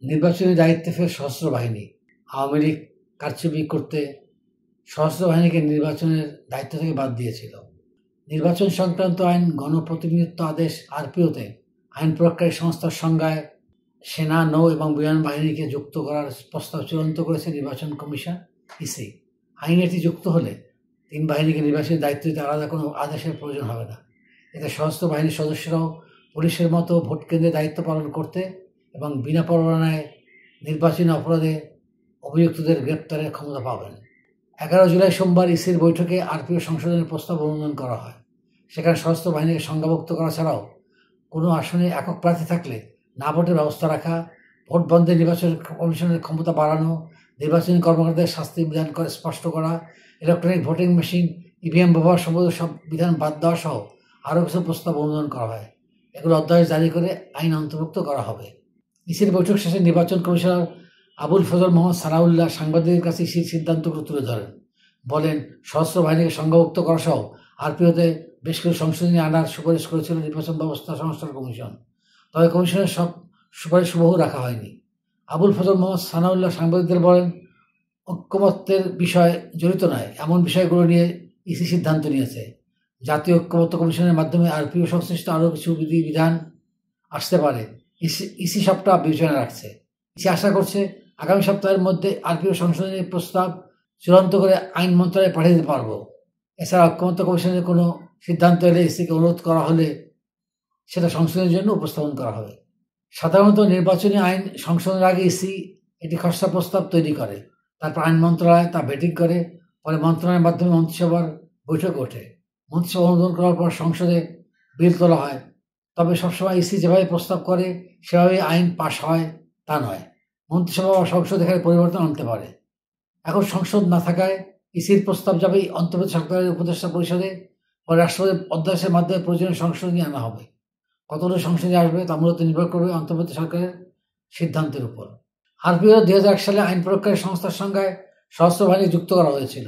নির্বাচনী দায়িত্বে ফের সশস্ত্র বাহিনী। আওয়ামী লীগ কারচুপি করতে সশস্ত্র বাহিনীকে নির্বাচনের দায়িত্ব থেকে বাদ দিয়েছিল। নির্বাচন সংক্রান্ত আইন গণপ্রতিনিধিত্ব আদেশ আরপিওতে আইন প্রয়োগকারী সংস্থার সংজ্ঞায় সেনা, নৌ এবং বিমান বাহিনীকে যুক্ত করার প্রস্তাব চূড়ান্ত করেছে নির্বাচন কমিশন ইসি। আইনে এটি যুক্ত হলে 3 বাহিনীকে নির্বাচনী দায়িত্ব দিতে আলাদা কোনো আদেশের প্রয়োজন হবে না। এতে সশস্ত্র বাহিনীর সদস্যরাও পুলিশের মতো ভোট কেন্দ্রে দায়িত্ব পালন করতে এবং বিনা পরোয়ানায় নির্বাচনী অপরাধে অভিযুক্তদের গ্রেপ্তারের ক্ষমতা পাবেন। 11 জুলাই সোমবার ইসির বৈঠকে আরপিও সংশোধনের প্রস্তাব অনুমোদন করা হয়। সেখানে সশস্ত্র বাহিনীকে সংজ্ঞাভুক্ত করা ছাড়াও কোনো আসনে একক প্রার্থী থাকলে না ভোটের ব্যবস্থা রাখা, ভোট বন্ধে নির্বাচন কমিশনের ক্ষমতা বাড়ানো, নির্বাচনী কর্মকর্তাদের শাস্তির বিধান করে স্পষ্ট করা, ইলেকট্রনিক ভোটিং মেশিন ইভিএম ব্যবহার সম্বন্ধে সব বিধান বাদ দেওয়া সহ আরও কিছু প্রস্তাব অনুমোদন করা হয়। এগুলো অধ্যাদেশ জারি করে আইন অন্তর্ভুক্ত করা হবে। ইসির বৈঠক শেষে নির্বাচন কমিশনার আবুল ফজল মোহাম্মদ সানাউল্লাহ সাংবাদিকদের কাছে ইসির সিদ্ধান্তগুলো তুলে ধরেন। বলেন, সশস্ত্র বাহিনীকে সংজ্ঞাভুক্ত করা সহ আরপিওতে বেশ কিছু সংশোধনী আনার সুপারিশ করেছিল নির্বাচন ব্যবস্থা সংস্কার কমিশন। তবে কমিশনের সব সুপারিশ হুবহু রাখা হয়নি। আবুল ফজল মোহাম্মদ সানাউল্লাহ সাংবাদিকদের বলেন, ঐক্যমত্যের বিষয় জড়িত নয় এমন বিষয়গুলো নিয়ে ইসি সিদ্ধান্ত নিয়েছে। জাতীয় ঐক্যমত্য কমিশনের মাধ্যমে আরপিও সংশ্লিষ্ট আরও কিছু বিধান আসতে পারে। ইসি সবটা বিবেচনা রাখছে। ইসি আশা করছে আগামী সপ্তাহের মধ্যে আরপিও সংশোধনের প্রস্তাব চূড়ান্ত করে আইন মন্ত্রণালয়ে পাঠিয়ে দিতে পারব। এছাড়া ঐক্যমত্য কমিশনের কোনো সিদ্ধান্ত এলে ইসিকে অনুরোধ করা হলে সেটা সংশোধনের জন্য উপস্থাপন করা হবে। সাধারণত নির্বাচনী আইন সংশোধনের আগে ইসি এটি খসড়া প্রস্তাব তৈরি করে, তারপর আইন মন্ত্রণালয় তা ভেটিং করে, পরে মন্ত্রণালয়ের মাধ্যমে মন্ত্রিসভার বৈঠক ওঠে। মন্ত্রিসভা অনুমোদন করার পর সংসদে বিল তোলা হয়। তবে সবসময় ইসি যেভাবে প্রস্তাব করে সেভাবেই আইন পাশ হয় তা নয়। মন্ত্রিসভা বা সংসদ এখানে পরিবর্তন আনতে পারে। এখন সংসদ না থাকায় ইসির প্রস্তাব যাবেই অন্তর্বর্তী সরকারের উপদেষ্টা পরিষদে, পরে রাষ্ট্রপতির অধ্যাদেশের মাধ্যমে প্রয়োজনীয় সংশোধনী আনা হবে। কতগুলো সংশোধনী আসবে তা মূলত নির্ভর করবে অন্তর্বর্তী সরকারের সিদ্ধান্তের উপর। আরপিও 2001 সালে আইন প্রয়োগকারী সংস্থার সংজ্ঞায় সশস্ত্র বাহিনী যুক্ত করা হয়েছিল।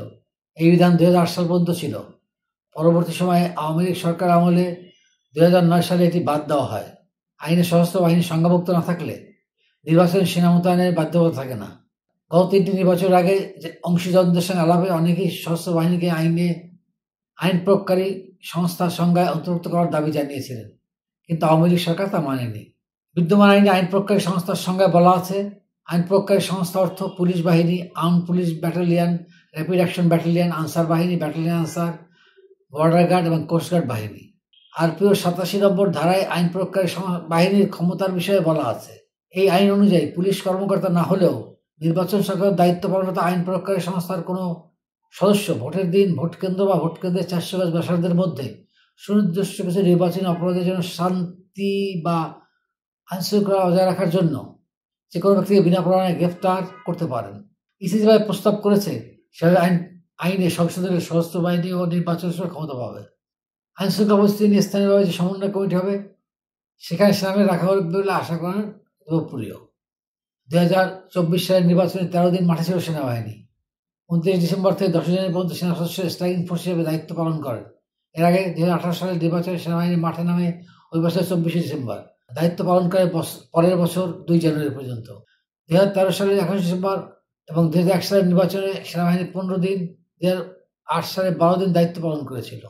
এই বিধান 2008 সাল পর্যন্ত ছিল। পরবর্তী সময়ে আওয়ামী লীগ সরকার আমলে 2009 সালে এটি বাদ দেওয়া হয়। আইনে সশস্ত্র বাহিনী সংজ্ঞাভুক্ত না থাকলে নির্বাচনে সেনা মোতায়েনের বাধ্যবাধকতা থাকে না। গত 3টি নির্বাচনের আগে যে অংশীদারদের সঙ্গে আলাপে অনেকেই সশস্ত্র বাহিনীকে আইন প্রয়োগকারী সংস্থার সংজ্ঞায় অন্তর্ভুক্ত করার দাবি জানিয়েছিলেন, কিন্তু আওয়ামী লীগ সরকার তা মানেনি। বিদ্যমান আইনে আইন প্রয়োগকারী সংস্থার সংজ্ঞায় বলা আছে, আইন প্রয়োগকারী সংস্থা অর্থ পুলিশ বাহিনী, armed police battalion, rapid action battalion, answer বাহিনী, ব্যাটালিয়ন আনসার, বর্ডার গার্ড এবং কোস্টগার্ড বাহিনী। আরপিও 87 নম্বর ধারায় আইন প্রয়োগকারী বাহিনীর ক্ষমতার বিষয়ে বলা আছে। এই আইন অনুযায়ী পুলিশ কর্মকর্তা না হলেও নির্বাচন সরকারের দায়িত্ব পালনরত আইন প্রয়োগকারী সংস্থার কোনো সদস্য ভোটের দিন ভোট কেন্দ্র বা ভোট কেন্দ্রের 400 গজ ব্যাসার্ধের মধ্যে সুনির্দিষ্ট কিছু নির্বাচনী অপরাধের জন্য শান্তি বা আইনশৃঙ্খলা বজায় রাখার জন্য যে কোনো ব্যক্তিকে বিনা পরোয়ানায় গ্রেফতার করতে পারেন। ইসি যেভাবে প্রস্তাব করেছে সেভাবে আইনে সংশোধনের সশস্ত্র বাহিনী ও নির্বাচন ক্ষমতা পাবে। আইনশৃঙ্খলা পরিস্থিতি নিয়ে স্থানীয়ভাবে যে সমন্বয় কমিটি হবে সেখানে সেনাবাহিনী রাখা হবে বলে আশা করেন যুবপ্রিয়। 2024 সালের নির্বাচনে 13 দিন মাঠে ছিল সেনাবাহিনী। 29 ডিসেম্বর থেকে 10 জানুয়ারি পর্যন্ত সেনা সদস্য স্ট্রাইকিং ফোর্স হিসেবে দায়িত্ব পালন করেন। এর আগে 2018 সালের নির্বাচনে সেনাবাহিনী মাঠে নামে ওই বছরের 24 ডিসেম্বর, দায়িত্ব পালন করে পরের বছর 2 জানুয়ারি পর্যন্ত। 2013 সালের 21 ডিসেম্বর এবং 2001 সালের নির্বাচনে সেনাবাহিনী 15 দিন, 2008 সালে 12 দিন দায়িত্ব পালন করেছিল।